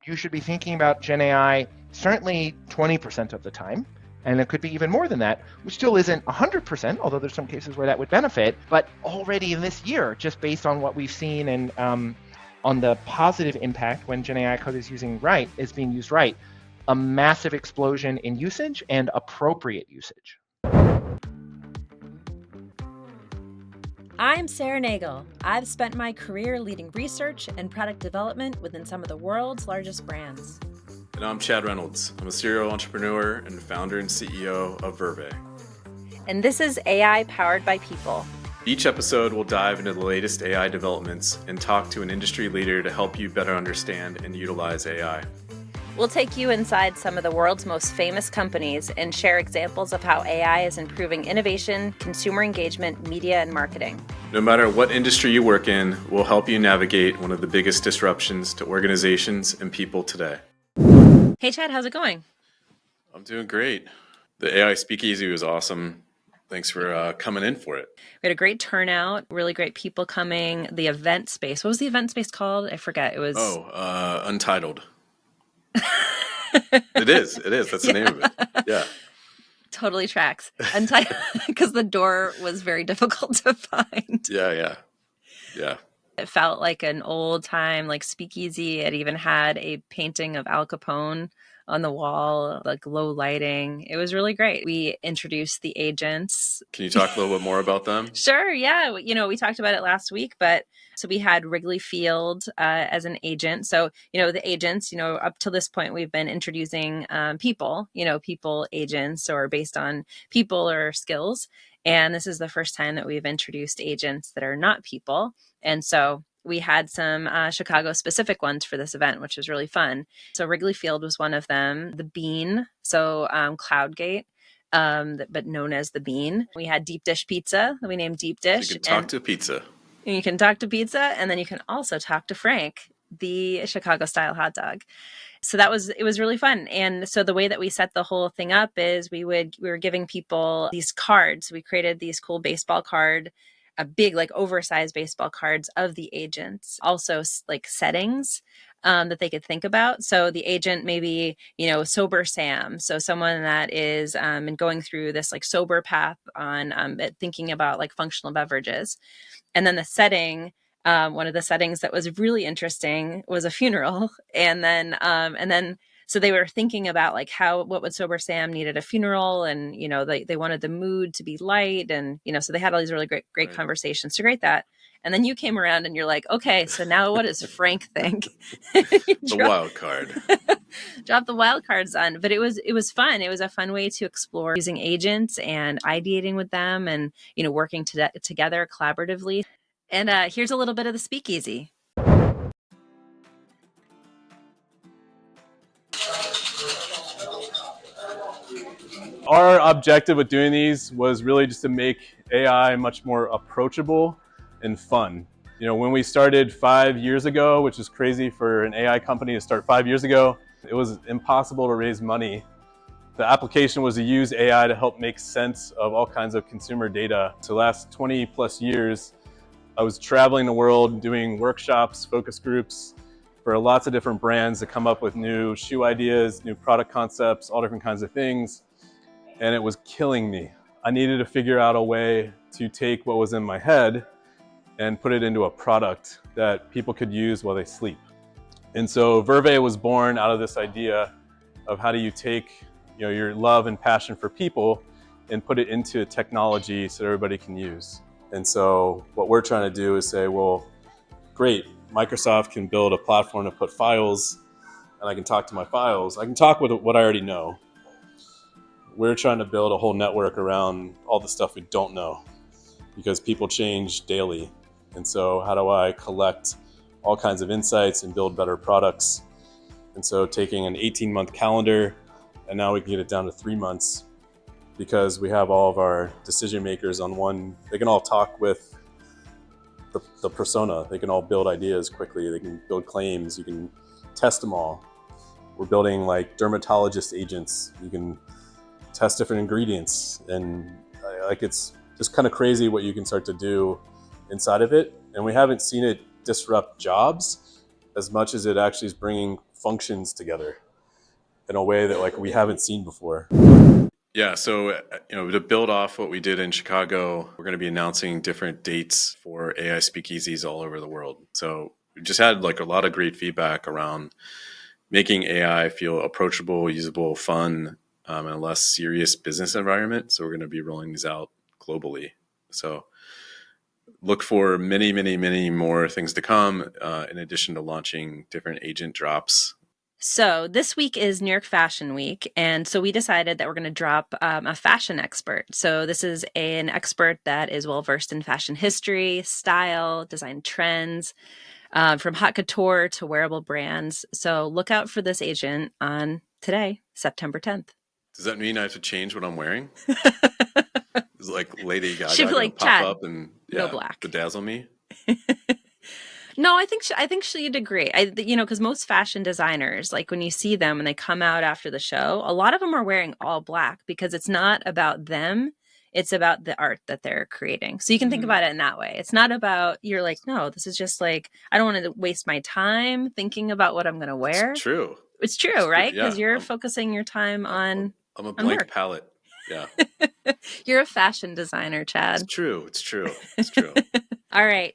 you should be thinking about Gen AI certainly 20% of the time. And it could be even more than that, which still isn't 100%, although there's some cases where that would benefit. But already in this year, just based on what we've seen and on the positive impact when Gen AI code is being used right, a massive explosion in usage and appropriate usage. I'm Sarah Nagle. I've spent my career leading research and product development within some of the world's largest brands. And I'm Chad Reynolds. I'm a serial entrepreneur and founder and CEO of Verve. And this is AI Powered by People. Each episode will dive into the latest AI developments and talk to an industry leader to help you better understand and utilize AI. We'll take you inside some of the world's most famous companies and share examples of how AI is improving innovation, consumer engagement, media, and marketing. No matter what industry you work in, we'll help you navigate one of the biggest disruptions to organizations and people today. Hey, Chad, how's it going? I'm doing great. The AI Speakeasy was awesome. Thanks for coming in for it. We had a great turnout, really great people coming. The event space, what was the event space called? I forget. It was... Untitled. It is. That's the name of it. Yeah. Totally tracks. Untitled, because the door was very difficult to find. Yeah. It felt like an old time, like speakeasy. It even had a painting of Al Capone on the wall, like low lighting. It was really great. We introduced the agents. Can you talk a little bit more about them? Sure. Yeah. We talked about it last week, but so we had Wrigley Field as an agent. So, the agents, up to this point, we've been introducing people agents or based on people or skills. And this is the first time that we've introduced agents that are not people. And so we had some Chicago-specific ones for this event, which was really fun. So Wrigley Field was one of them. The Bean, so CloudGate, but known as the Bean. We had Deep Dish Pizza that we named Deep Dish. So you can talk to pizza. And you can talk to pizza, and then you can also talk to Frank, the Chicago-style hot dog. So it was really fun. And so the way that we set the whole thing up is we were giving people these cards. We created these cool baseball card, a big, like oversized baseball cards of the agents, also like settings that they could think about. So the agent maybe, sober Sam. So someone that is going through this like sober path on thinking about like functional beverages. And then the setting, one of the settings that was really interesting was a funeral. And then so they were thinking about like what would sober Sam need at a funeral, and they wanted the mood to be light, and so they had all these really great Right. conversations to create that. And then you came around and you're like, okay, so now what does Frank think? The wild card. Drop the wild cards on. But it was fun. It was a fun way to explore using agents and ideating with them and working together collaboratively. And here's a little bit of the speakeasy. Our objective with doing these was really just to make AI much more approachable and fun. When we started 5 years ago, which is crazy for an AI company to start 5 years ago, it was impossible to raise money. The application was to use AI to help make sense of all kinds of consumer data. So the last 20 plus years, I was traveling the world doing workshops, focus groups for lots of different brands to come up with new shoe ideas, new product concepts, all different kinds of things. And it was killing me. I needed to figure out a way to take what was in my head and put it into a product that people could use while they sleep. And so Verve was born out of this idea of how do you take your love and passion for people and put it into technology so everybody can use. And so what we're trying to do is say, well, great, Microsoft can build a platform to put files, and I can talk to my files. I can talk with what I already know. We're trying to build a whole network around all the stuff we don't know, because people change daily. And so how do I collect all kinds of insights and build better products? And so taking an 18-month calendar, and now we can get it down to 3 months, because we have all of our decision makers on one. They can all talk with the persona. They can all build ideas quickly. They can build claims. You can test them all. We're building like dermatologist agents. You can test different ingredients, and it's just kind of crazy what you can start to do inside of it. And we haven't seen it disrupt jobs as much as it actually is bringing functions together in a way that like we haven't seen before. Yeah, so to build off what we did in Chicago, we're going to be announcing different dates for AI Speakeasies all over the world. So we just had like a lot of great feedback around making AI feel approachable, usable, fun, in a less serious business environment. So we're going to be rolling these out globally. So look for many, many, many more things to come, in addition to launching different agent drops. So this week is New York Fashion Week, and so we decided that we're going to drop a fashion expert. So this is an expert that is well-versed in fashion history, style, design trends, from haute couture to wearable brands. So look out for this agent on today, September 10th. Does that mean I have to change what I'm wearing? Is like Lady Gaga She'd be going to like, pop Chad, up and no black. bedazzle me? No, I think she'd agree. Because most fashion designers, like when you see them when they come out after the show, a lot of them are wearing all black because it's not about them. It's about the art that they're creating. So you can think about it in that way. It's not about, you're like, no, this is just like, I don't want to waste my time thinking about what I'm going to wear. It's true. It's true, right? Because Yeah, you're focusing your time on I'm a blank work. palette. Yeah. You're a fashion designer, Chad. It's true. It's true. It's true. All right.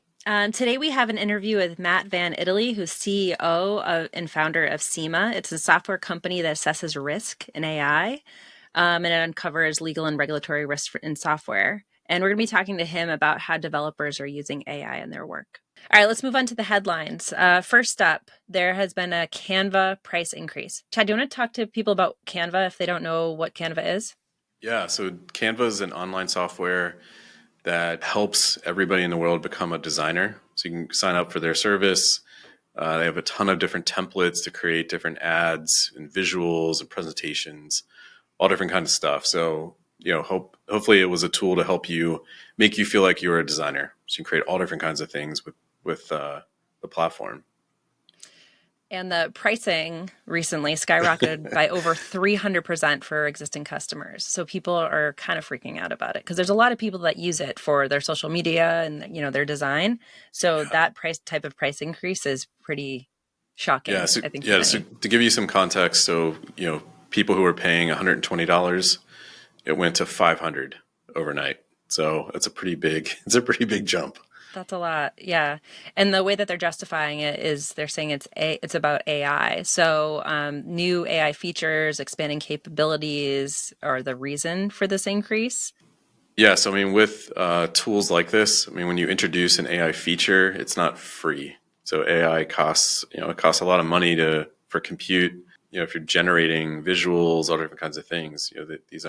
Today we have an interview with Matt Van Itallie, who's CEO and founder of SEMA. It's a software company that assesses risk in AI, and it uncovers legal and regulatory risk in software. And we're going to be talking to him about how developers are using AI in their work. All right, let's move on to the headlines. First up, there has been a Canva price increase. Chad, do you want to talk to people about Canva if they don't know what Canva is? Yeah. So Canva is an online software that helps everybody in the world become a designer. So you can sign up for their service. They have a ton of different templates to create different ads and visuals and presentations, all different kinds of stuff. So, hopefully it was a tool to help you make you feel like you're a designer. So you can create all different kinds of things with the platform. And the pricing recently skyrocketed by over 300% for existing customers. So people are kind of freaking out about it because there's a lot of people that use it for their social media and their design. So that type of price increase is pretty shocking. Yeah. So, I think. So to give you some context, so people who were paying $120, it went to $500 overnight. So it's a pretty big jump. That's a lot. Yeah. And the way that they're justifying it is they're saying it's about AI. So new AI features, expanding capabilities are the reason for this increase. Yeah. So, with tools like this, when you introduce an AI feature, it's not free. So AI costs, it costs a lot of money for compute. If you're generating visuals, all different kinds of things, these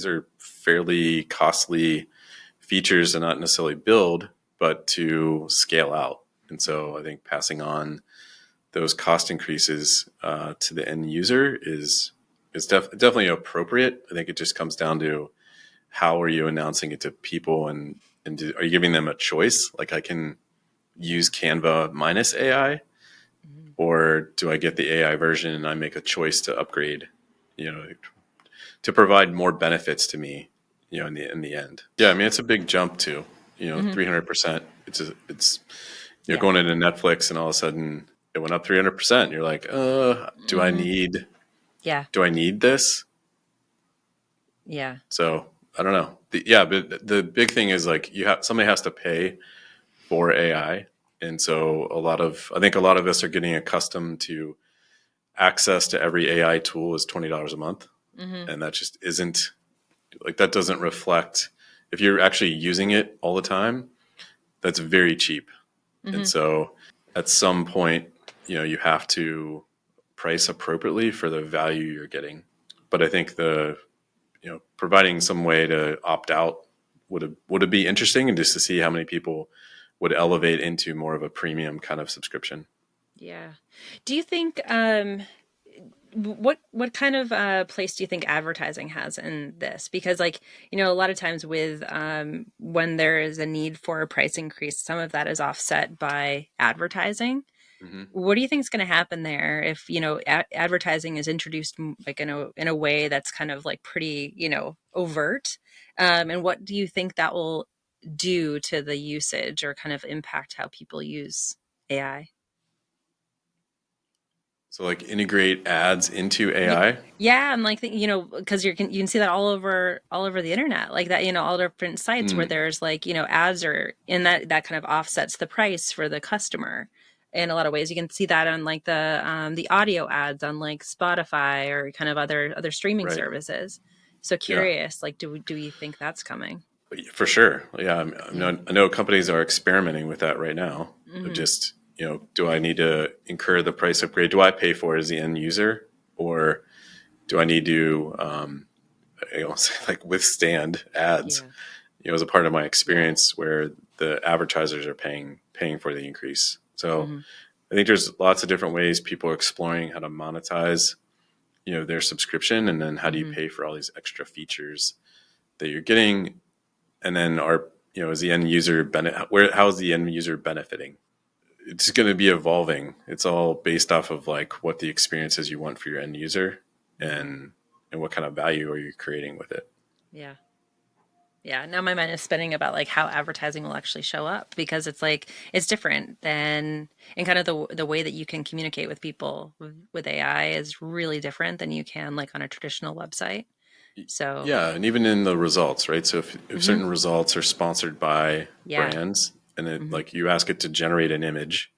are fairly costly features to not necessarily build, but to scale out. And so I think passing on those cost increases to the end user is definitely appropriate. I think it just comes down to how are you announcing it to people, and are you giving them a choice? Like, I can use Canva minus AI, or do I get the AI version and I make a choice to upgrade, to provide more benefits to me, in the end. Yeah, it's a big jump too. 300%. It's going into Netflix and all of a sudden it went up 300%. You're like, do I need? Yeah. Do I need this? Yeah. So I don't know. But the big thing is like somebody has to pay for AI, and so I think a lot of us are getting accustomed to access to every AI tool is $20 a month, and that just isn't like, that doesn't reflect if you're actually using it all the time. That's very cheap, and so at some point, you have to price appropriately for the value you're getting. But I think providing some way to opt out would be interesting, and just to see how many people would elevate into more of a premium kind of subscription. Yeah. Do you think what kind of place do you think advertising has in this? Because a lot of times with when there is a need for a price increase, some of that is offset by advertising. What do you think is going to happen there if advertising is introduced like in a way that's kind of like pretty overt, and what do you think that will do to the usage or kind of impact how people use AI? So like integrate ads into AI. Yeah, and like because you can see that all over the internet, like that, all different sites where there's like ads are in that kind of offsets the price for the customer in a lot of ways. You can see that on like the audio ads on like Spotify or kind of other streaming Right. services. So Yeah. curious, like do you think that's coming? For sure. Yeah. I know companies are experimenting with that right now. Of just, do I need to incur the price upgrade? Do I pay for it as the end user, or do I need to, like withstand ads? As a part of my experience where the advertisers are paying for the increase. So I think there's lots of different ways people are exploring how to monetize, their subscription, and then how do you pay for all these extra features that you're getting, and then is the end user how is the end user benefiting? It's going to be evolving. It's all based off of like what the experiences you want for your end user, and what kind of value are you creating with it. Yeah, now my mind is spinning about like how advertising will actually show up, because it's like it's different than, and kind of the way that you can communicate with people with AI is really different than you can like on a traditional website. So yeah, and even in the results, right? So if certain results are sponsored by brands, and it like you ask it to generate an image,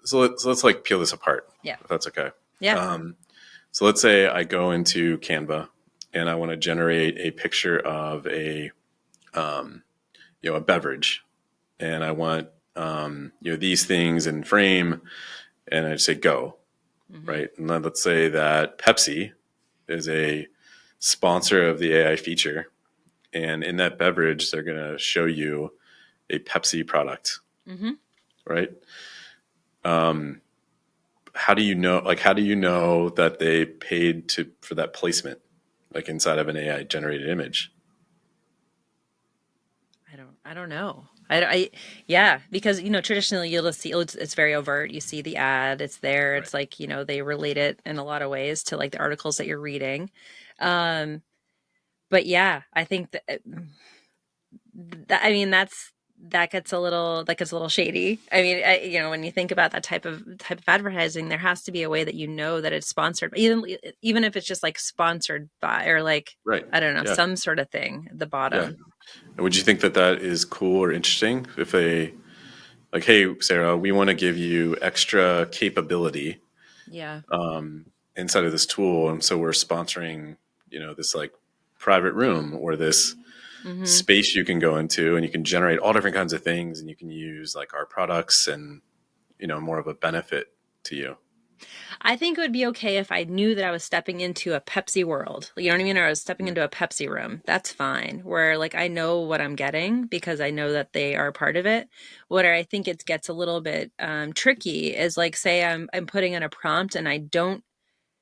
so let's like peel this apart. Yeah, if that's okay. Yeah. So let's say I go into Canva and I want to generate a picture of a a beverage, and I want these things in frame, and I say go, right? And then let's say that Pepsi is a sponsor of the AI feature, and in that beverage they're going to show you a Pepsi product, right? How do you know that they paid for that placement, like inside of an AI generated image? I don't know. Yeah, because traditionally you'll just see it's very overt. You see the ad, it's there. Right. It's like they relate it in a lot of ways to like the articles that you're reading. But yeah, I think that I mean that gets a little shady. I mean, when you think about that type of advertising, there has to be a way that that it's sponsored, even if it's just like sponsored by, or like, right. I don't know, some sort of thing at the bottom. Yeah. And would you think that is cool or interesting if they like, hey, Sarah, we want to give you extra capability inside of this tool, and so we're sponsoring this like private room or this space you can go into, and you can generate all different kinds of things, and you can use like our products, and more of a benefit to you. I think it would be okay if I knew that I was stepping into a Pepsi world. You know what I mean? Or I was stepping into a Pepsi room. That's fine. Where like I know what I'm getting because I know that they are part of it. What I think it gets a little bit tricky is like, say I'm putting in a prompt and I don't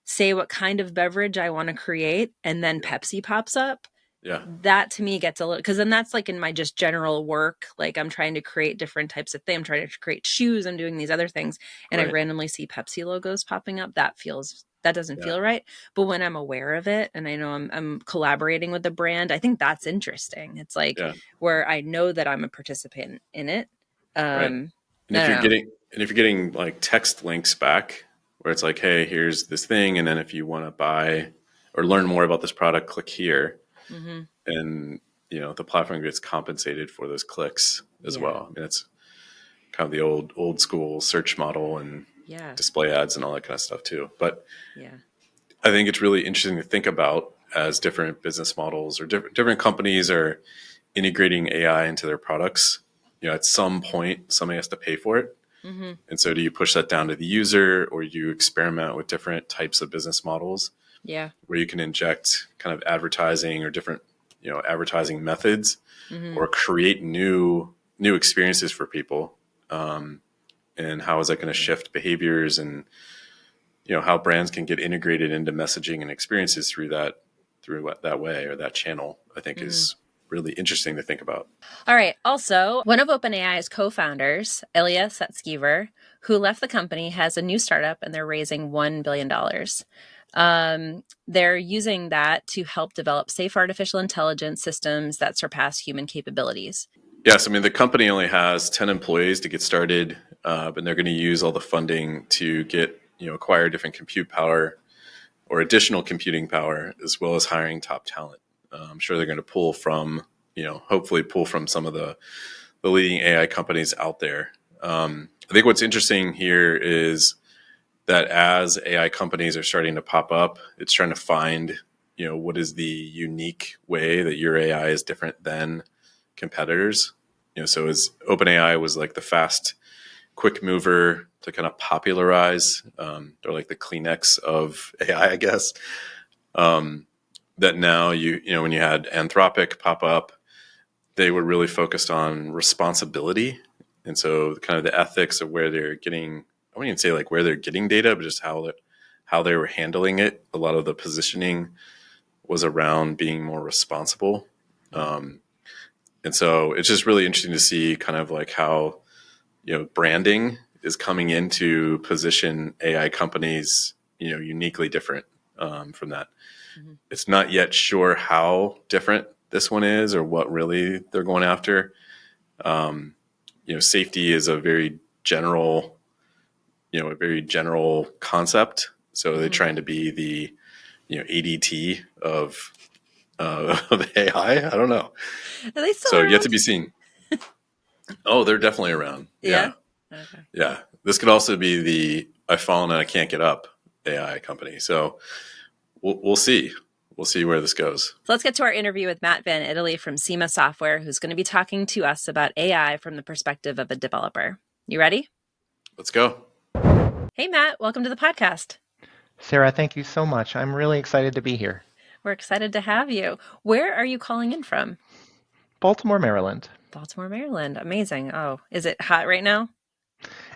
say what kind of beverage I want to create, and then Pepsi pops up. Yeah. That to me gets a little, because then that's like in my just general work, like I'm trying to create different types of things. I'm trying to create shoes. I'm doing these other things. And I randomly see Pepsi logos popping up. That doesn't feel right. But when I'm aware of it and I know I'm collaborating with the brand, I think that's interesting. It's like where I know that I'm a participant in it. Right. And if you're getting like text links back where it's like, hey, here's this thing, and then if you want to buy or learn more about this product, click here. And the platform gets compensated for those clicks as well. I mean, it's kind of the old school search model and display ads and all that kind of stuff too. But I think it's really interesting to think about as different business models or different companies are integrating AI into their products. At some point, somebody has to pay for it. And so do you push that down to the user, or do you experiment with different types of business models? Where you can inject kind of advertising or different, advertising methods, or create new experiences for people. And how is that going to shift behaviors, and, how brands can get integrated into messaging and experiences through that way, or that channel, I think is really interesting to think about. All right. Also, one of OpenAI's co-founders, Ilya Sutskever, who left the company, has a new startup, and they're raising $1 billion. They're using that to help develop safe artificial intelligence systems that surpass human capabilities. Yes, I mean, the company only has 10 employees to get started, and they're going to use all the funding to get acquire different compute power or additional computing power, as well as hiring top talent. I'm sure they're going to pull from, hopefully pull from some of the leading AI companies out there. I think what's interesting here is that as AI companies are starting to pop up, it's trying to find, what is the unique way that your AI is different than competitors. So as OpenAI was like the fast, quick mover to kind of popularize, or like the Kleenex of AI, I guess. That now when you had Anthropic pop up, they were really focused on responsibility, and so kind of the ethics of where they're getting. I wouldn't even say like where they're getting data, but just how they were handling it. A lot of the positioning was around being more responsible, and so it's just really interesting to see kind of like how branding is coming into position AI companies uniquely different from that. Mm-hmm. It's not yet sure how different this one is or what really they're going after. Safety is a very general concept. So they're trying to be the ADT of AI. I don't know. Are they still so around? Yet to be seen. Oh, they're definitely around. Yeah. Okay. Yeah. This could also be the I've fallen and I can't get up AI company. So we'll see. We'll see where this goes. So let's get to our interview with Matt Van Itallie from SEMA Software, who's going to be talking to us about AI from the perspective of a developer. You ready? Let's go. Hey, Matt. Welcome to the podcast. Sarah, thank you so much. I'm really excited to be here. We're excited to have you. Where are you calling in from? Baltimore, Maryland. Baltimore, Maryland. Amazing. Oh, is it hot right now?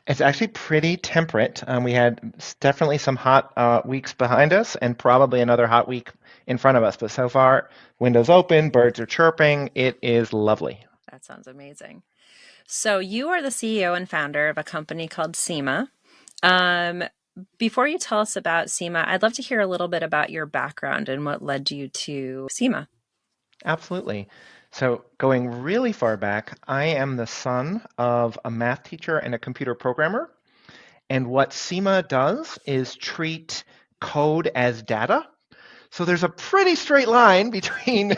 It's actually pretty temperate. We had definitely some hot weeks behind us and probably another hot week in front of us. But so far, windows open, birds are chirping. It is lovely. That sounds amazing. So you are the CEO and founder of a company called SEMA. Before you tell us about SEMA, I'd love to hear a little bit about your background and what led you to SEMA. Absolutely. So going really far back, I am the son of a math teacher and a computer programmer. And what SEMA does is treat code as data. So there's a pretty straight line between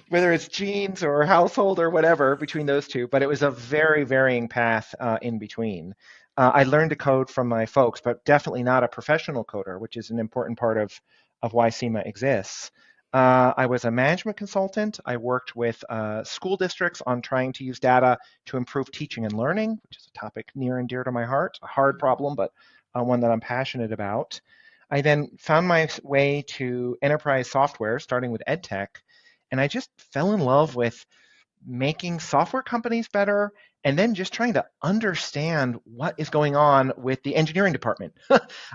whether it's genes or household or whatever between those two, but it was a very varying path in between. I learned to code from my folks, but definitely not a professional coder, which is an important part of why SEMA exists. I was a management consultant. I worked with school districts on trying to use data to improve teaching and learning, which is a topic near and dear to my heart, a hard problem, but one that I'm passionate about. I then found my way to enterprise software, starting with EdTech, and I just fell in love with making software companies better and then just trying to understand what is going on with the engineering department.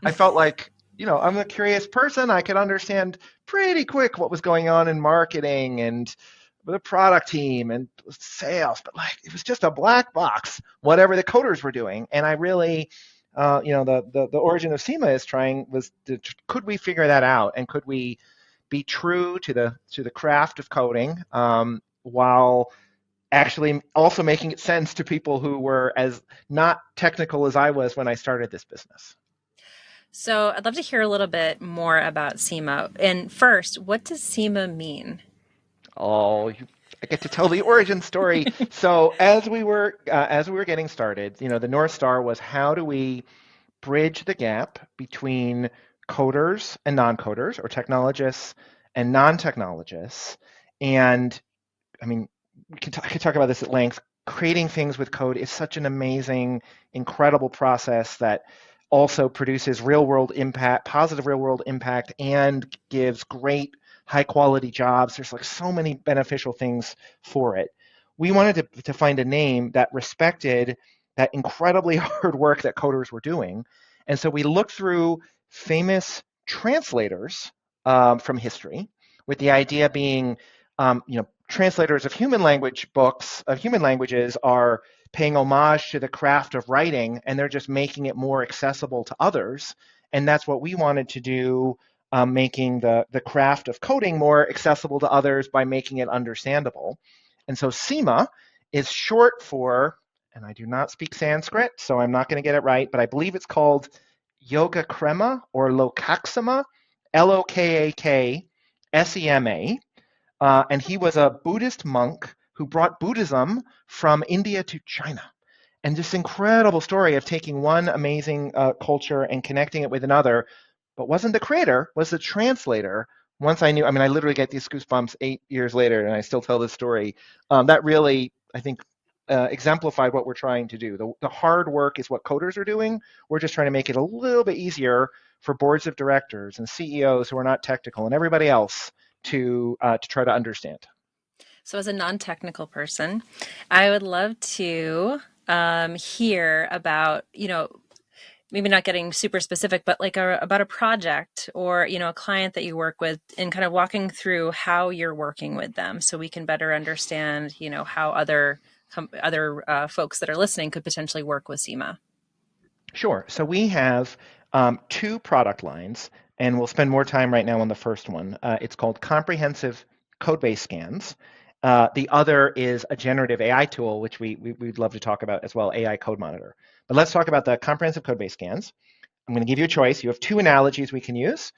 I felt like, I'm a curious person. I could understand pretty quick what was going on in marketing and the product team and sales, but it was just a black box, whatever the coders were doing. And I really, the origin of SEMA could we figure that out, and could we be true to the craft of coding while actually also making it sense to people who were as not technical as I was when I started this business. So I'd love to hear a little bit more about SEMA. And first, what does SEMA mean? I get to tell the origin story. So as we were getting started, the North Star was, how do we bridge the gap between coders and non-coders, or technologists and non-technologists? And I mean, I could talk about this at length. Creating things with code is such an amazing, incredible process that also produces real-world impact, positive real-world impact, and gives great high-quality jobs. There's so many beneficial things for it. We wanted to find a name that respected that incredibly hard work that coders were doing. And so we looked through famous translators from history, with the idea being, translators of human languages are paying homage to the craft of writing, and they're just making it more accessible to others. And that's what we wanted to do, making the craft of coding more accessible to others by making it understandable. And so SEMA is short for, and I do not speak Sanskrit, so I'm not going to get it right, but I believe it's called Yoga Krema or Lokaksema, Lokaksema, and he was a Buddhist monk who brought Buddhism from India to China. And this incredible story of taking one amazing culture and connecting it with another, but wasn't the creator, was the translator. Once I knew, I mean, I literally get these goosebumps 8 years later, and I still tell this story. That really, I think, exemplified what we're trying to do. The hard work is what coders are doing. We're just trying to make it a little bit easier for boards of directors and CEOs who are not technical and everybody else to try to understand. So as a non-technical person, I would love to hear about, maybe not getting super specific, but like about a project or, a client that you work with, and kind of walking through how you're working with them so we can better understand, how other folks that are listening could potentially work with SEMA. Sure. So we have 2 product lines, and we'll spend more time right now on the first one. It's called Comprehensive Codebase Scans. The other is a generative AI tool, which we'd love to talk about as well, AI Code Monitor. But let's talk about the Comprehensive Codebase Scans. I'm going to give you a choice. You have 2 analogies we can use.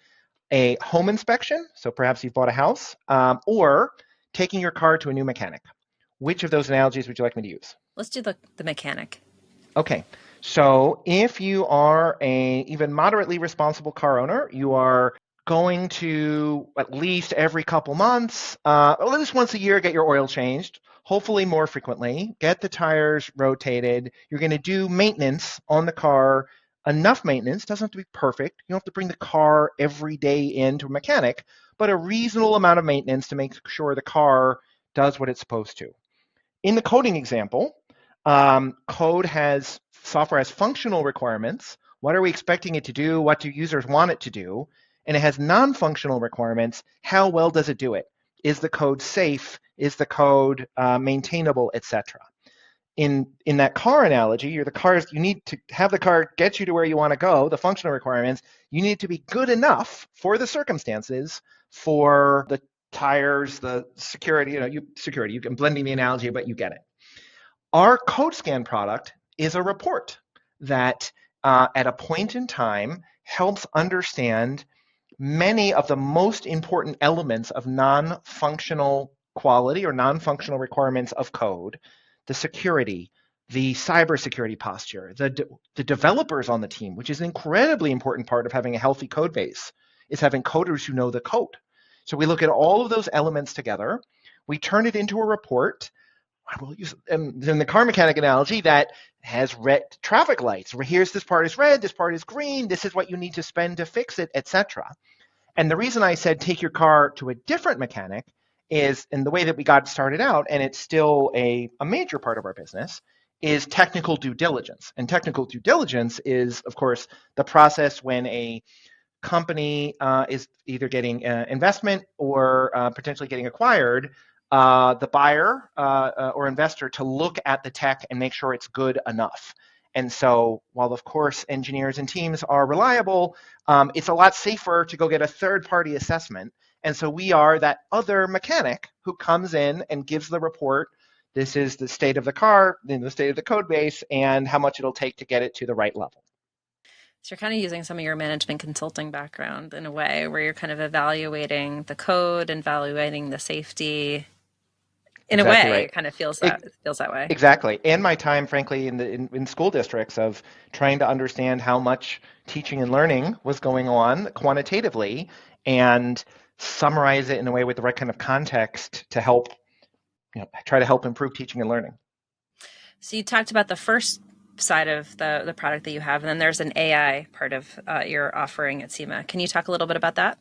A home inspection, so perhaps you've bought a house, or taking your car to a new mechanic. Which of those analogies would you like me to use? Let's do the mechanic. Okay. So if you are a even moderately responsible car owner, you are going to at least every couple months, at least once a year, get your oil changed, hopefully more frequently, get the tires rotated. You're going to do maintenance on the car, enough maintenance, doesn't have to be perfect. You don't have to bring the car every day into a mechanic, but a reasonable amount of maintenance to make sure the car does what it's supposed to. In the coding example, software has functional requirements. What are we expecting it to do? What do users want it to do? And it has non-functional requirements. How well does it do it? Is the code safe? Is the code maintainable, etc.? In that car analogy, you need to have the car get you to where you want to go, the functional requirements. You need to be good enough for the circumstances, for the tires, the security, I'm blending the analogy, but you get it. Our CodeScan product is a report that at a point in time helps understand many of the most important elements of non-functional quality or non-functional requirements of code, the security, the cybersecurity posture, the developers on the team, which is an incredibly important part of having a healthy code base, is having coders who know the code. So we look at all of those elements together. We turn it into a report. I will use in the car mechanic analogy that has red traffic lights. Here's this part is red, this part is green, this is what you need to spend to fix it, etc. And the reason I said take your car to a different mechanic is, in the way that we got started out, and it's still a major part of our business, is technical due diligence. And technical due diligence is, of course, the process when a company is either getting investment or potentially getting acquired, the buyer or investor to look at the tech and make sure it's good enough. And so while, of course, engineers and teams are reliable, it's a lot safer to go get a third-party assessment. And so we are that other mechanic who comes in and gives the report. This is the state of the car, the state of the code base, and how much it'll take to get it to the right level. So you're kind of using some of your management consulting background in a way where you're kind of evaluating the code and evaluating the safety. In Exactly a way, right. It kind of feels that way. Exactly. And my time, frankly, in school districts of trying to understand how much teaching and learning was going on quantitatively and summarize it in a way with the right kind of context to help, try to help improve teaching and learning. So you talked about the first side of the product that you have, and then there's an AI part of your offering at SEMA. Can you talk a little bit about that?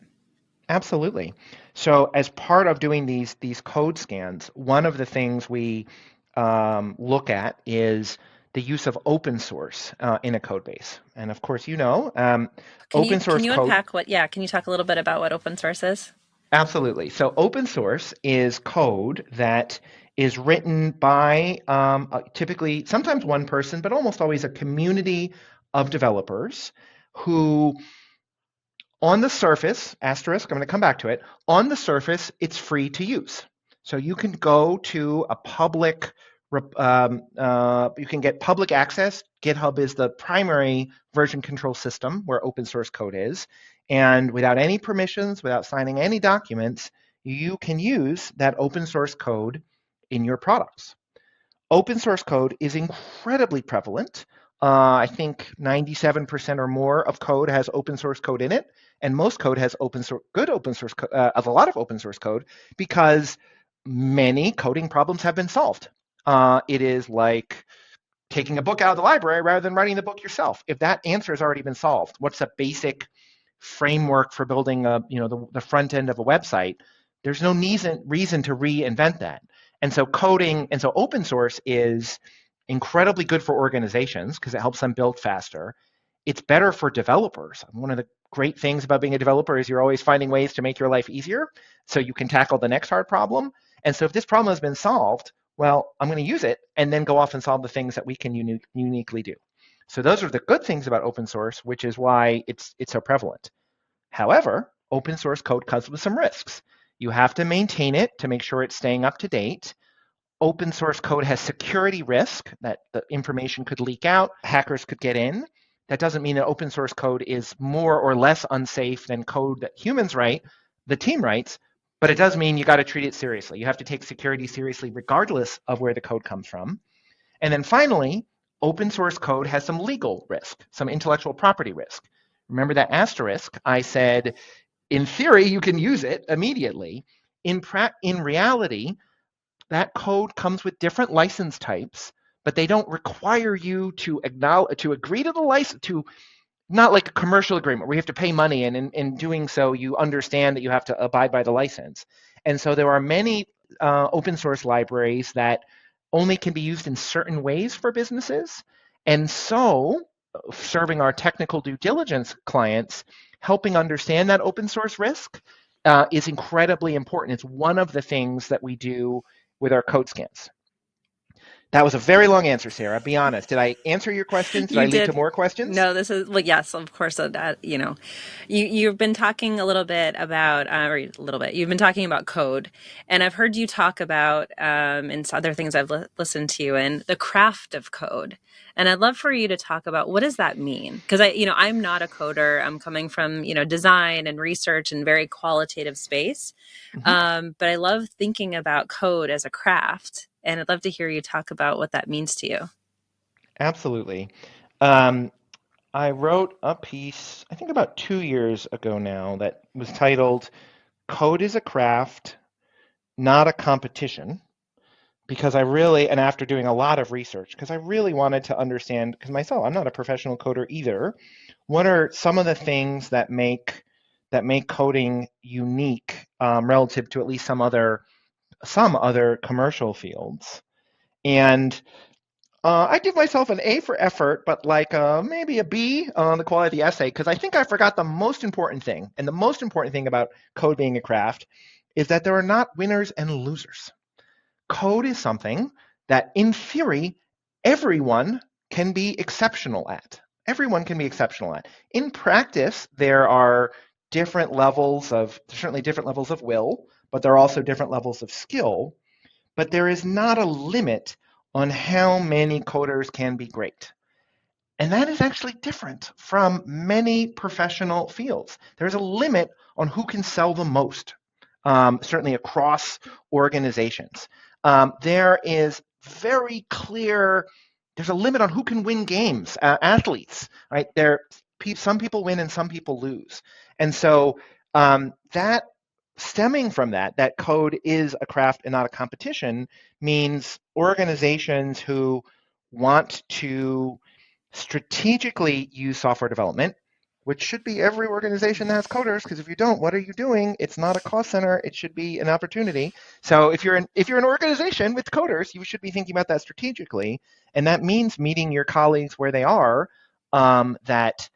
Absolutely. So as part of doing these code scans, one of the things we look at is the use of open source in a code base. And of course, open source can you code. unpack can you talk a little bit about what open source is? Absolutely. So open source is code that is written by typically, sometimes one person, but almost always a community of developers who, on the surface, asterisk, I'm going to come back to it, on the surface, it's free to use. So you can go to a public You can get public access. GitHub is the primary version control system where open source code is. And without any permissions, without signing any documents, you can use that open source code in your products. Open source code is incredibly prevalent. I think 97% or more of code has open source code in it, and most code has good open source of a lot of open source code because many coding problems have been solved. It is like taking a book out of the library rather than writing the book yourself. If that answer has already been solved, what's a basic framework for building the front end of a website? There's no reason to reinvent that. And so open source is incredibly good for organizations because it helps them build faster. It's better for developers. One of the great things about being a developer is you're always finding ways to make your life easier so you can tackle the next hard problem. And so if this problem has been solved, well, I'm going to use it and then go off and solve the things that we can uniquely do. So those are the good things about open source, which is why it's so prevalent. However, open source code comes with some risks. You have to maintain it to make sure it's staying up to date. Open source code has security risk that the information could leak out, hackers could get in. That doesn't mean that open source code is more or less unsafe than code that humans write, the team writes, but it does mean you got to treat it seriously. You have to take security seriously regardless of where the code comes from. And then finally, open source code has some legal risk, some intellectual property risk. Remember that asterisk? I said, in theory, you can use it immediately. In reality, that code comes with different license types, but they don't require you to agree to the license, not like a commercial agreement where you have to pay money, and in doing so, you understand that you have to abide by the license. And so there are many open source libraries that only can be used in certain ways for businesses. And so serving our technical due diligence clients, helping understand that open source risk is incredibly important. It's one of the things that we do with our code scans. That was a very long answer, Sarah. Be honest. Did I answer your questions? Did I lead to more questions? No, this is, well, yes, of course. That, you've been talking a little bit about, you've been talking about code, and I've heard you talk about, and other things I've listened to, and the craft of code. And I'd love for you to talk about, what does that mean? Because I'm not a coder. I'm coming from, design and research and very qualitative space. Mm-hmm. But I love thinking about code as a craft. And I'd love to hear you talk about what that means to you. Absolutely. I wrote a piece, I think about 2 years ago now, that was titled Code is a Craft, Not a Competition, because and after doing a lot of research, because I really wanted to understand, because myself, I'm not a professional coder either, what are some of the things that make coding unique relative to at least some other commercial fields. And I give myself an A for effort, but maybe a B on the quality of the essay, because I think I forgot the most important thing. And the most important thing about code being a craft is that there are not winners and losers. Code is something that, in theory, everyone can be exceptional at. Everyone can be exceptional at. In practice, there are certainly different levels of will, but there are also different levels of skill. But there is not a limit on how many coders can be great. And that is actually different from many professional fields. There's a limit on who can sell the most, certainly across organizations. There is very clear, there's a limit on who can win games, athletes, right? Some people win and some people lose. And so that stemming from that code is a craft and not a competition, means organizations who want to strategically use software development, which should be every organization that has coders, because if you don't, what are you doing? It's not a cost center, it should be an opportunity. So if you're an organization with coders, you should be thinking about that strategically, and that means meeting your colleagues where they are. That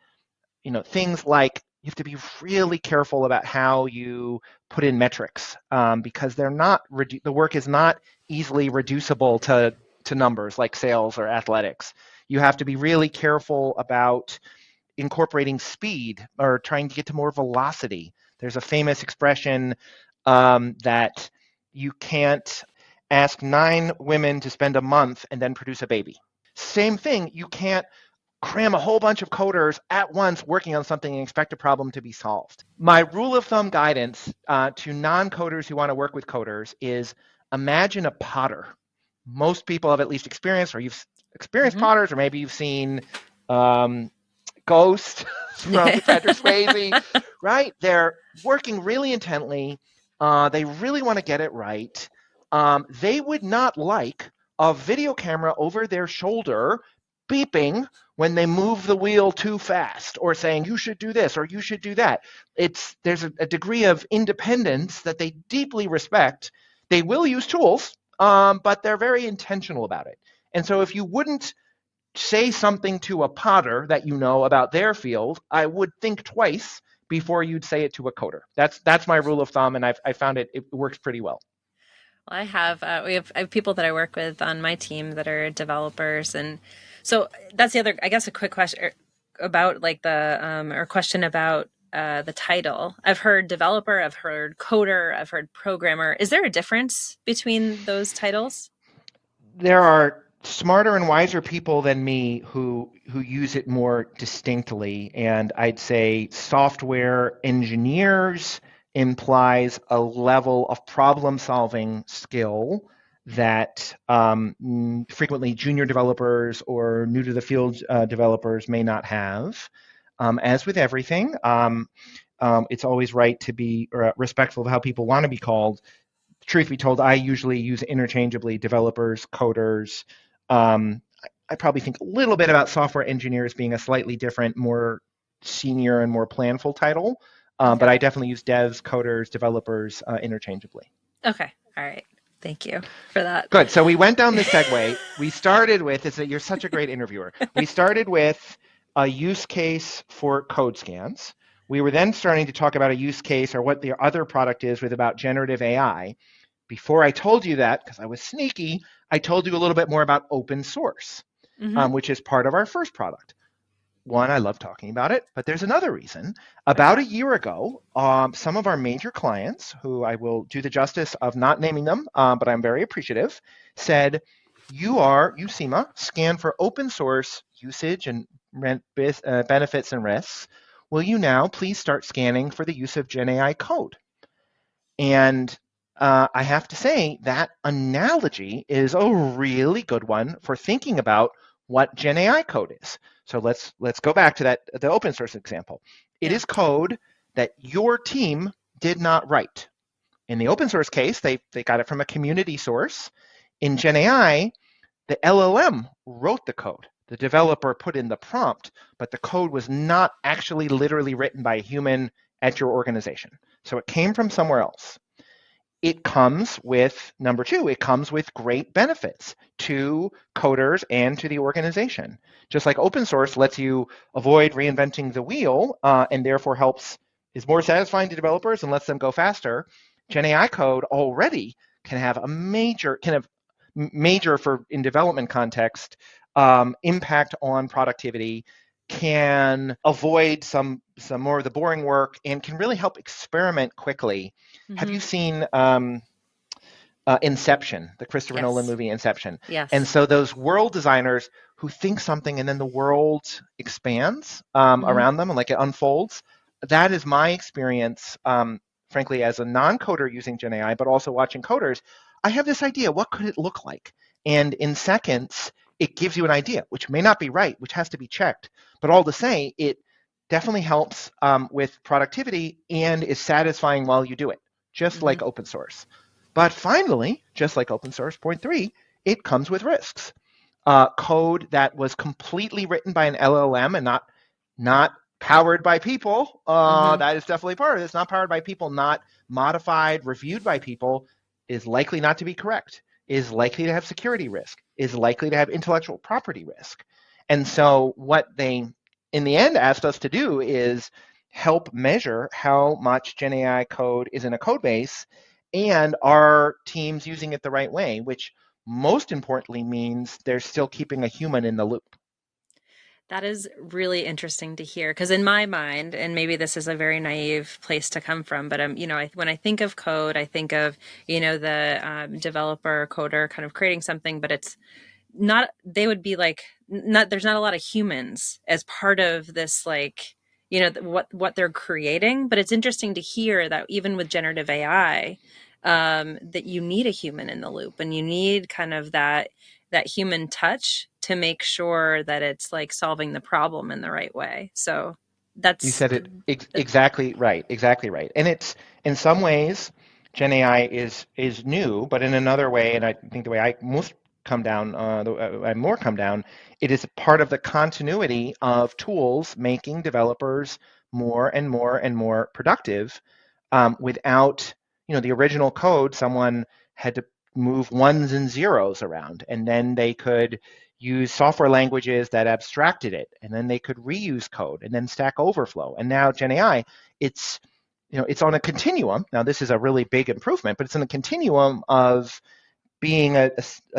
things like, you have to be really careful about how you put in metrics, because the work is not easily reducible to numbers like sales or athletics. You have to be really careful about incorporating speed or trying to get to more velocity. There's a famous expression that you can't ask 9 women to spend a month and then produce a baby. Same thing, you can't cram a whole bunch of coders at once working on something and expect a problem to be solved. My rule of thumb guidance to non-coders who want to work with coders is imagine a potter. Most people have at least experienced, or you've experienced potters, or maybe you've seen Ghost from Patrick Swayze, right? They're working really intently. They really want to get it right. They would not like a video camera over their shoulder beeping when they move the wheel too fast, or saying you should do this or you should do that. There's a degree of independence that they deeply respect. They will use tools, but they're very intentional about it. And so if you wouldn't say something to a potter that you know about their field, I would think twice before you'd say it to a coder. That's my rule of thumb, and I found it works pretty well. Well, I have people that I work with on my team that are developers, and so that's the other, I guess, a quick question about like the or question about the title. I've heard developer, I've heard coder, I've heard programmer. Is there a difference between those titles? There are smarter and wiser people than me who use it more distinctly, and I'd say software engineers implies a level of problem-solving skill that frequently junior developers or new to the field developers may not have. As with everything, it's always right to be respectful of how people want to be called. Truth be told, I usually use interchangeably developers, coders. I probably think a little bit about software engineers being a slightly different, more senior and more planful title, but I definitely use devs, coders, developers interchangeably. Okay, all right. Thank you for that. Good. So we went down the segue. We started with, you're such a great interviewer. We started with a use case for code scans. We were then starting to talk about a use case or what the other product is with about generative AI. Before I told you that, because I was sneaky, I told you a little bit more about open source, which is part of our first product. One, I love talking about it, but there's another reason. About a year ago, some of our major clients, who I will do the justice of not naming them, but I'm very appreciative, said, you SEMA, scan for open source usage and benefits and risks. Will you now please start scanning for the use of Gen AI code? And I have to say that analogy is a really good one for thinking about what Gen AI code is. So let's go back to the open source example. It is code that your team did not write. In the open source case, they got it from a community source. In Gen AI, the LLM wrote the code. The developer put in the prompt, but the code was not actually literally written by a human at your organization. So it came from somewhere else. It comes with, number two, it comes with great benefits to coders and to the organization. Just like open source lets you avoid reinventing the wheel and therefore is more satisfying to developers and lets them go faster, Gen AI code already can have major for in development context impact on productivity, can avoid some more of the boring work, and can really help experiment quickly. Have you seen Inception, the Christopher Nolan movie Inception? Yes. And so those world designers who think something and then the world expands around them and like it unfolds, that is my experience, frankly, as a non-coder using Gen AI, but also watching coders. I have this idea, what could it look like? And in seconds, it gives you an idea, which may not be right, which has to be checked. But all to say, it definitely helps with productivity and is satisfying while you do it, just like open source. But finally, just like open source, point 3, it comes with risks. Code that was completely written by an LLM and not powered by people, that is definitely part of it. It's not powered by people, not modified, reviewed by people, is likely not to be correct, is likely to have security risk, is likely to have intellectual property risk. And so what they, in the end, asked us to do is help measure how much Gen AI code is in a code base and are teams using it the right way, which most importantly means they're still keeping a human in the loop. That is really interesting to hear because in my mind, and maybe this is a very naive place to come from, but when I think of code, I think of the developer coder kind of creating something, but it's not. They would be like not. There's not a lot of humans as part of this, like what they're creating. But it's interesting to hear that even with generative AI, that you need a human in the loop, and you need kind of that human touch to make sure that it's like solving the problem in the right way. So You that's said it exactly right, exactly right. And it's in some ways, Gen AI is new, but in another way, and I think the way I most come down, I more come down, it is part of the continuity of tools making developers more and more and more productive. Without, the original code, someone had to move ones and zeros around, and then they could use software languages that abstracted it, and then they could reuse code and then Stack Overflow. And now Gen AI, it's it's on a continuum. Now this is a really big improvement, but it's in a continuum of being a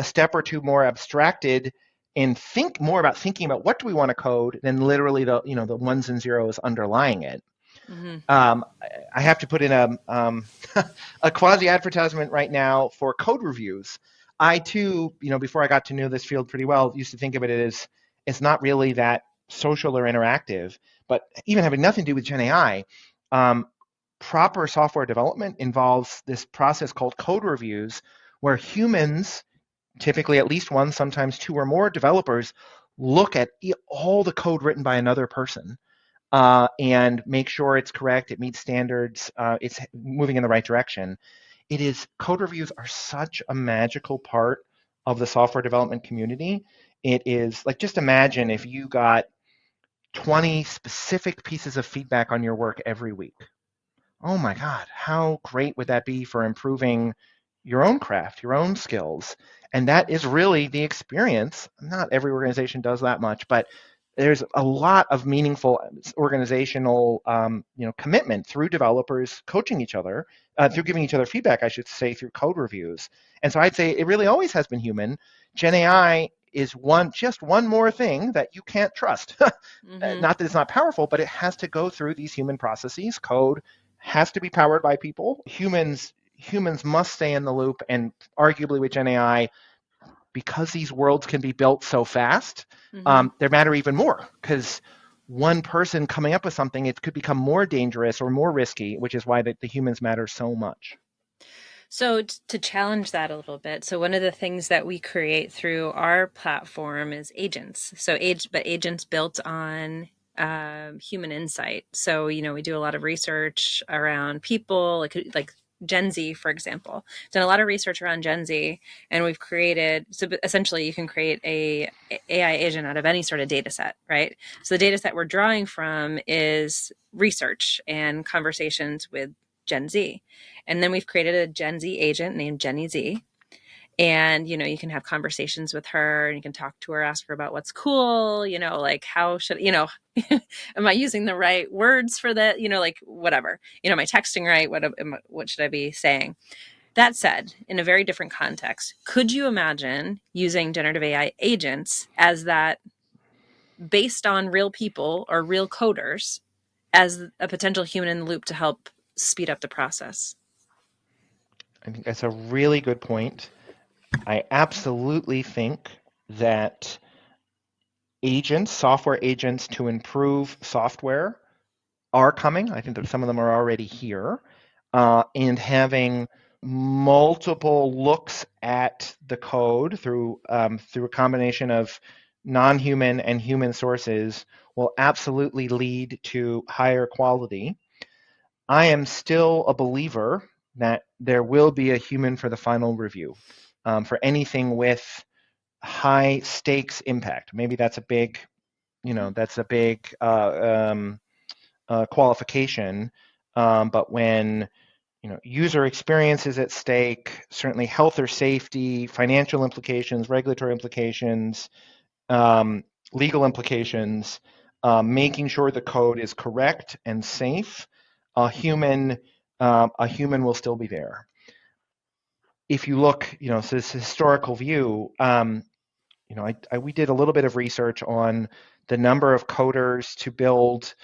step or two more abstracted and think more about thinking about what do we want to code than literally the ones and zeros underlying it. mm-hmm. I have to put in a quasi advertisement right now for code reviews. I too, before I got to know this field pretty well, used to think of it as it's not really that social or interactive, but even having nothing to do with Gen AI, proper software development involves this process called code reviews, where humans, typically at least one, sometimes two or more developers, look at all the code written by another person and make sure it's correct, it meets standards, it's moving in the right direction. Code reviews are such a magical part of the software development community. It is like, just imagine if you got 20 specific pieces of feedback on your work every week. Oh my God, how great would that be for improving your own craft, your own skills? And that is really the experience. Not every organization does that much, but there's a lot of meaningful organizational commitment through developers coaching each other, through giving each other feedback, I should say, through code reviews. And so I'd say it really always has been human. Gen AI is just one more thing that you can't trust. Mm-hmm. Not that it's not powerful, but it has to go through these human processes. Code has to be powered by people. Humans must stay in the loop, and arguably with Gen AI, because these worlds can be built so fast, Mm-hmm. they matter even more, because one person coming up with something, it could become more dangerous or more risky, which is why the humans matter so much. So to challenge that a little bit, so one of the things that we create through our platform is agents. But agents built on human insight. So we do a lot of research around people, like Gen Z, for example. Done a lot of research around Gen Z, and we've created. So essentially, you can create a AI agent out of any sort of data set, right? So the data set we're drawing from is research and conversations with Gen Z. And then we've created a Gen Z agent named Jenny Z. And, you can have conversations with her and you can talk to her, ask her about what's cool, like how should, am I using the right words for that? Like whatever, am I texting right? What should I be saying? That said, in a very different context, could you imagine using generative AI agents as that based on real people or real coders as a potential human in the loop to help speed up the process? I think that's a really good point. I absolutely think that software agents to improve software are coming. I think that some of them are already here. And having multiple looks at the code through a combination of non-human and human sources will absolutely lead to higher quality. I am still a believer that there will be a human for the final review for anything with high stakes impact. Maybe that's a big, qualification. But when user experience is at stake, certainly health or safety, financial implications, regulatory implications, legal implications, making sure the code is correct and safe, a human will still be there. If you look, so this historical view, we did a little bit of research on the number of coders to build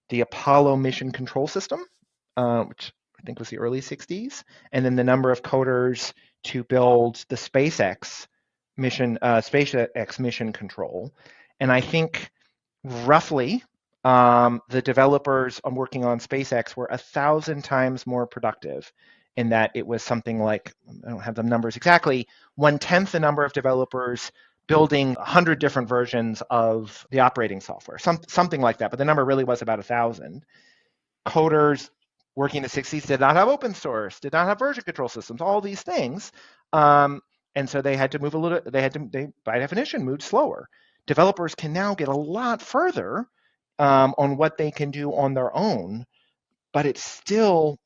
the Apollo mission control system, which I think was the early 60s, and then the number of coders to build the SpaceX mission control. And I think roughly the developers working on SpaceX were 1,000 times more productive in that it was something like, I don't have the numbers exactly, 1/10 the number of developers building 100 different versions of the operating software, something like that. But the number really was about 1,000. Coders working in the 60s did not have open source, did not have version control systems, all these things. And so they had to move they by definition moved slower. Developers can now get a lot further on what they can do on their own, but it still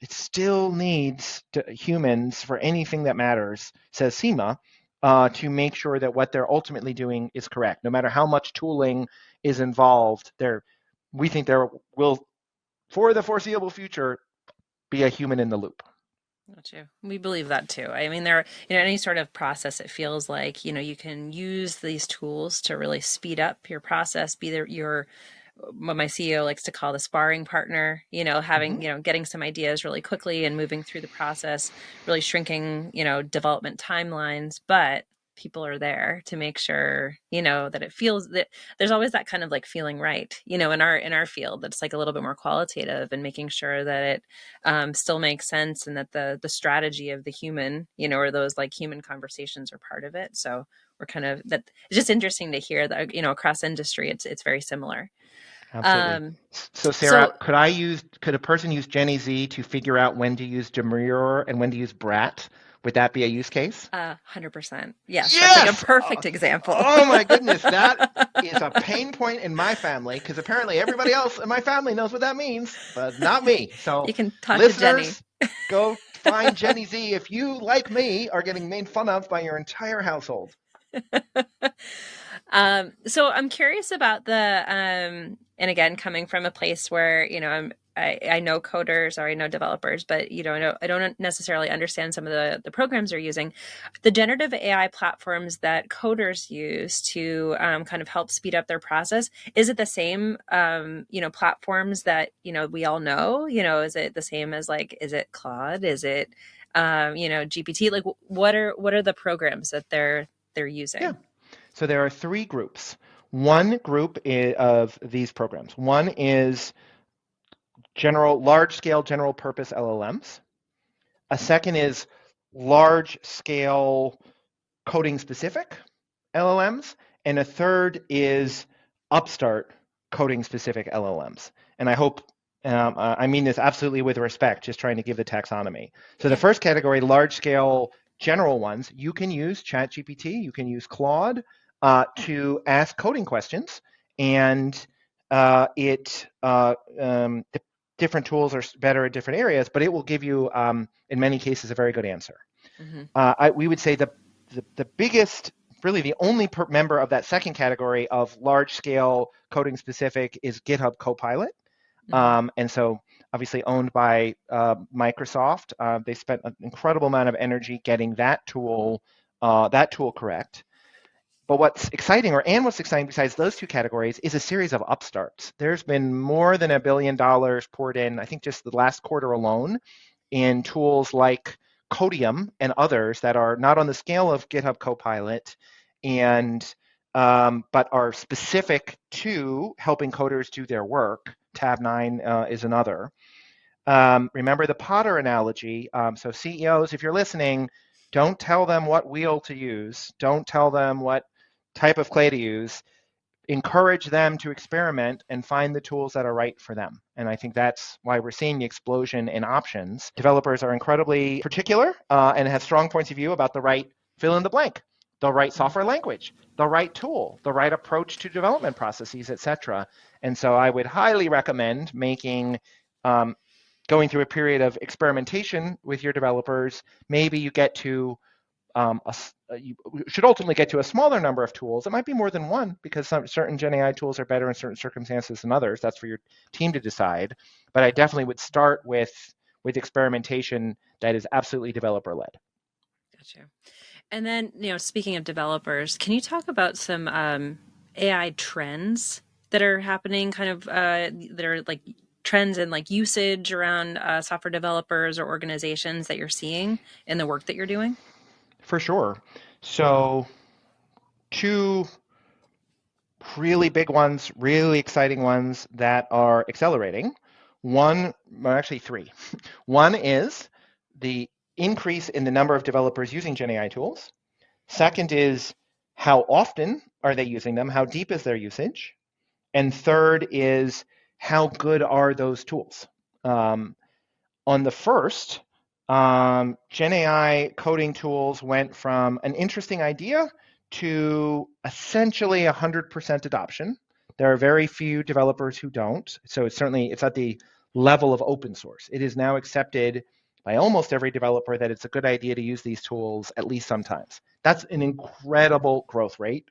needs humans for anything that matters, says SEMA, to make sure that what they're ultimately doing is correct. No matter how much tooling is involved, we think there will, for the foreseeable future, be a human in the loop. Got you. We believe that too. I mean, there, any sort of process, it feels like, you can use these tools to really speed up your process, be your what my CEO likes to call the sparring partner, having, getting some ideas really quickly and moving through the process, really shrinking, development timelines. But people are there to make sure, that it feels that there's always that kind of like feeling right, in our field, that's like a little bit more qualitative, and making sure that it still makes sense, and that the strategy of the human, or those like human conversations are part of it. So we're kind of, that it's just interesting to hear that, across industry, it's very similar. Absolutely. So Sarah, could a person use Jenny Z to figure out when to use Demure and when to use Brat? Would that be a use case? 100%. Yes, Yes! That's like a perfect example. Oh my goodness, that is a pain point in my family, because apparently everybody else in my family knows what that means, but not me. So you can talk listeners, to Jenny. Go find Jenny Z if you, like me, are getting made fun of by your entire household. So I'm curious about and again, coming from a place where, I know coders, or I know developers, but, I don't necessarily understand some of the programs they're using. The generative AI platforms that coders use to kind of help speed up their process, is it the same, platforms that, we all know? Is it the same as is it Claude? Is it, GPT? Like, what are the programs that they're using? Yeah. So there are 3 groups. One group of these programs. One is large-scale general-purpose LLMs. A second is large-scale coding-specific LLMs. And a third is upstart coding-specific LLMs. And I hope, I mean this absolutely with respect, just trying to give the taxonomy. So the first category, large-scale general ones, you can use ChatGPT, you can use Claude to ask coding questions, and different tools are better at different areas, but it will give you, in many cases, a very good answer. Mm-hmm. We would say the biggest, really the only member of that second category of large-scale coding-specific is GitHub Copilot. Mm-hmm. And so obviously owned by Microsoft. They spent an incredible amount of energy getting that tool correct. But what's exciting besides those 2 categories is a series of upstarts. There's been more than $1 billion poured in, I think just the last quarter alone, in tools like Codium and others that are not on the scale of GitHub Copilot, and but are specific to helping coders do their work. Tab9 is another. Remember the Potter analogy. So CEOs, if you're listening, don't tell them what wheel to use. Don't tell them what type of clay to use. Encourage them to experiment and find the tools that are right for them. And I think that's why we're seeing the explosion in options. Developers are incredibly particular and have strong points of view about the right fill in the blank, the right software language, the right tool, the right approach to development processes, etc. And so I would highly recommend going through a period of experimentation with your developers. Maybe you get to you should ultimately get to a smaller number of tools. It might be more than one, because certain Gen AI tools are better in certain circumstances than others. That's for your team to decide. But I definitely would start with experimentation that is absolutely developer-led. Gotcha. And then, speaking of developers, can you talk about some AI trends that are happening, kind of that are like trends and like usage around software developers or organizations that you're seeing in the work that you're doing? For sure. So two really big ones, really exciting ones that are accelerating. One, well, actually three. One is the increase in the number of developers using Gen AI tools. Second is how often are they using them? How deep is their usage? And third is how good are those tools? On the first, Gen AI coding tools went from an interesting idea to essentially 100% adoption. There are very few developers who don't, so it's at the level of open source. It is now accepted by almost every developer that it's a good idea to use these tools at least sometimes. That's an incredible growth rate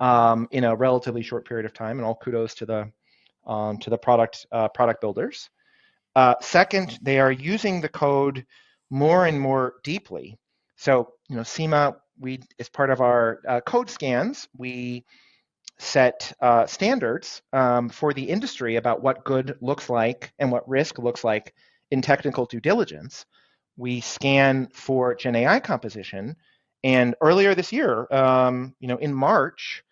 in a relatively short period of time, and all kudos to the product builders. Second, they are using the code more and more deeply. So, SEMA, as part of our code scans, we set standards for the industry about what good looks like and what risk looks like in technical due diligence. We scan for Gen AI composition, and earlier this year, in March,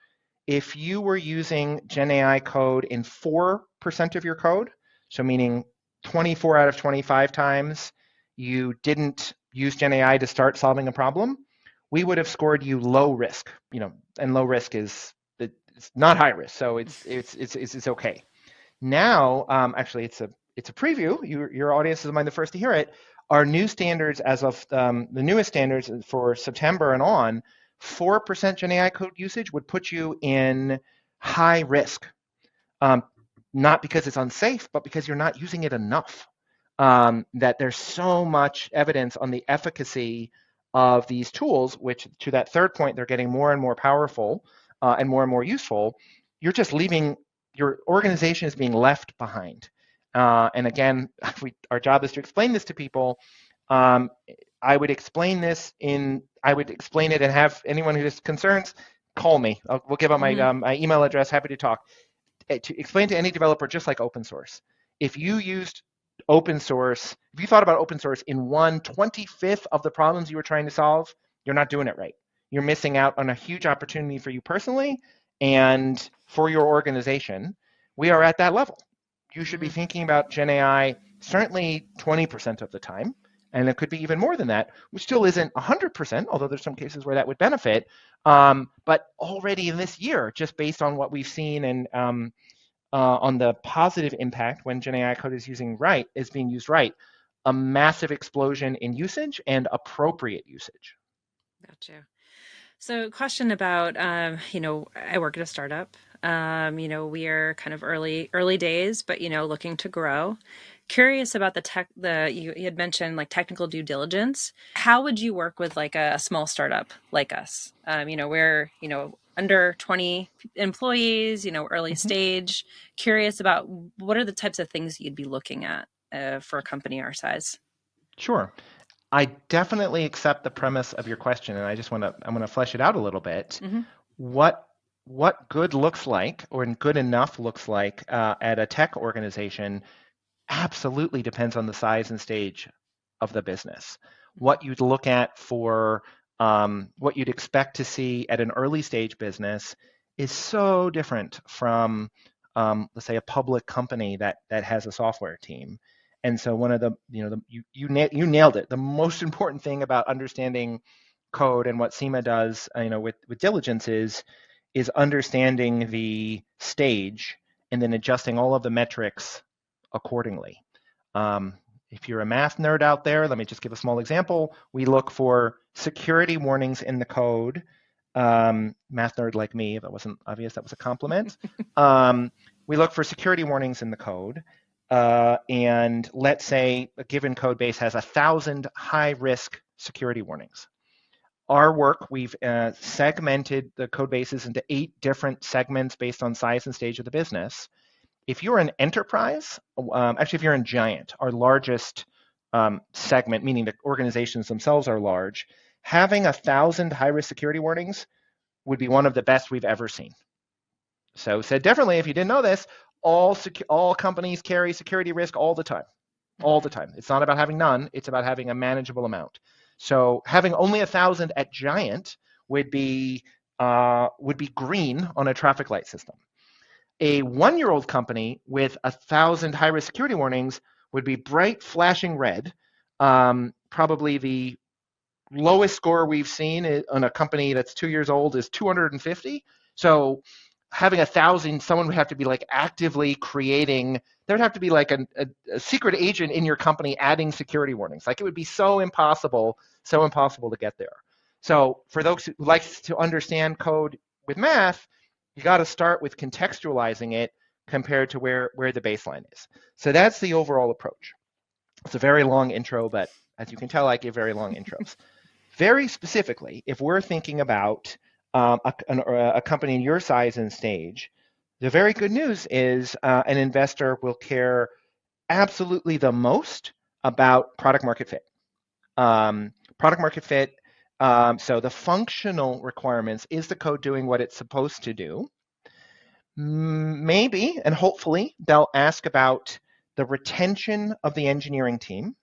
if you were using Gen AI code in 4% of your code, so meaning 24 out of 25 times you didn't use Gen AI to start solving a problem, we would have scored you low risk, and low risk it's not high risk, so it's okay. Now, actually, it's a preview. Your audience is among the first to hear it. Our new standards, as of the newest standards for September and on, 4% Gen AI code usage would put you in high risk, not because it's unsafe, but because you're not using it enough. That there's so much evidence on the efficacy of these tools, which, to that third point, they're getting more and more powerful and more useful. You're just leaving, your organization is being left behind. And again, our job is to explain this to people. I would explain it and have anyone who has concerns call me. We'll give out my email address. Happy to talk. To explain to any developer, just like open source. If you thought about open source in 1/25th of the problems you were trying to solve, you're not doing it right. You're missing out on a huge opportunity for you personally and for your organization. We are at that level. You should be thinking about Gen AI certainly 20% of the time, and it could be even more than that, which still isn't 100%, although there's some cases where that would benefit. But already in this year, just based on what we've seen and on the positive impact when Gen AI code is being used right, a massive explosion in usage and appropriate usage. Gotcha. So, question about, I work at a startup. We are kind of early days, but looking to grow. Curious about you had mentioned like technical due diligence. How would you work with like a small startup like us? We're under 20 employees, early stage. Curious about what are the types of things you'd be looking at for a company our size? Sure. I definitely accept the premise of your question, and I'm going to flesh it out a little bit. What good looks like, or good enough looks like at a tech organization, absolutely depends on the size and stage of the business. What you'd look at for what you'd expect to see at an early stage business is so different from, let's say, a public company that has a software team. And so one of the, you nailed it. The most important thing about understanding code and what SEMA does, with diligence is understanding the stage and then adjusting all of the metrics accordingly. If you're a math nerd out there, let me just give a small example. We look for security warnings in the code. Math nerd like me, if that wasn't obvious, that was a compliment. We look for security warnings in the code. And let's say a given code base has 1,000 high-risk security warnings. Our work, we've segmented the code bases into 8 different segments based on size and stage of the business. If you're an enterprise, actually, if you're in Giant, our largest segment, meaning the organizations themselves are large, having 1,000 high-risk security warnings would be one of the best we've ever seen. So said differently, if you didn't know this, all companies carry security risk all the time. All the time. It's not about having none, it's about having a manageable amount. So having only 1,000 at giant would be green on a traffic light system. A 1-year-old company with 1,000 high-risk security warnings would be bright flashing red. Probably the lowest score we've seen on a company that's 2 years old is 250. So having 1,000, someone would have to be like actively creating, there'd have to be like a secret agent in your company adding security warnings. Like it would be so impossible to get there. So for those who like to understand code with math, you got to start with contextualizing it compared to where the baseline is. So that's the overall approach. It's a very long intro, but as you can tell, I give very long intros. Very specifically, if we're thinking about a company in your size and stage, the very good news is an investor will care absolutely the most about product market fit. Product market fit, so the functional requirements, is the code doing what it's supposed to do? Maybe, and hopefully, they'll ask about the retention of the engineering team.